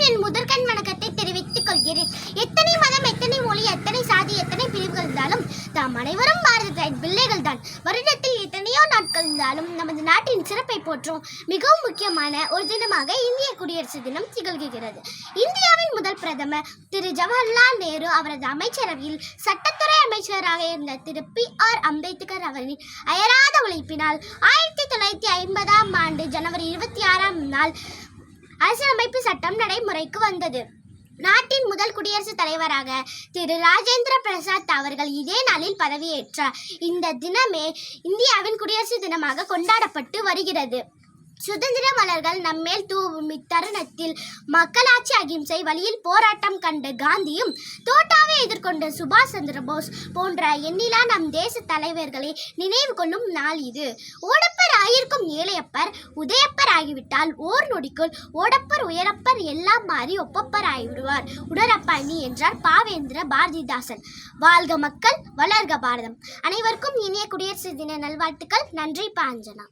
என் முதற்கண் வணக்கத்தை தெரிவித்துக் கொள்கிறேன். எத்தனை மதம், எத்தனை மொழி, எத்தனை சாதி, எத்தனை பிரிவுகள் இருந்தாலும் தாம் அனைவரும் பாரதத்தின் பிள்ளைகள் தான். வருடத்தில் எத்தனையோ நாட்கள் இருந்தாலும் நமது நாட்டின் சிறப்பை போற்றும் மிகவும் முக்கியமான ஒரு தினமாக இந்திய குடியரசு தினம் திகழ்கிறது. இந்தியாவின் முதல் பிரதமர் திரு ஜவஹர்லால் நேரு அவரது அமைச்சரவையில் சட்டத்துறை அமைச்சராக இருந்த திரு பி.ஆர். அம்பேத்கர் அவர்களின் அயராத உழைப்பினால் 1950ஆம் ஆண்டு ஜனவரி 26ஆம் நாள் அரசியலமைப்பு சட்டம் நடைமுறைக்கு வந்தது. நாட்டின் முதல் குடியரசுத் தலைவராக திரு ராஜேந்திர பிரசாத் அவர்கள் இதே நாளில் பதவியேற்றார். இந்த தினமே இந்தியாவின் குடியரசு தினமாக கொண்டாடப்பட்டு வருகிறது. சுதந்திர மலர்கள் நம்மேல் தூவும் இத்தருணத்தில் மக்களாட்சி அகிம்சை வழியில் போராட்டம் கண்ட காந்தியும் தோட்டாவை எதிர்கொண்ட சுபாஷ் சந்திர போஸ் போன்ற எண்ணிலா நம் தேச தலைவர்களை நினைவு கொள்ளும் நாள் இது. ஓடப்பர் ஆயிருக்கும் ஏழையப்பர் உதயப்பர் ஆகிவிட்டால் ஓர் நொடிக்குள் ஓடப்பர் உயரப்பர் எல்லாம் மாறி ஒப்பப்பர் ஆகிவிடுவார் உணரப்பணி என்றார் பாவேந்திர பாரதிதாசன். வாழ்க மக்கள், வளர்க பாரதம். அனைவருக்கும் இனிய குடியரசு தின நல்வாழ்த்துக்கள். நன்றி. பாஞ்சனா.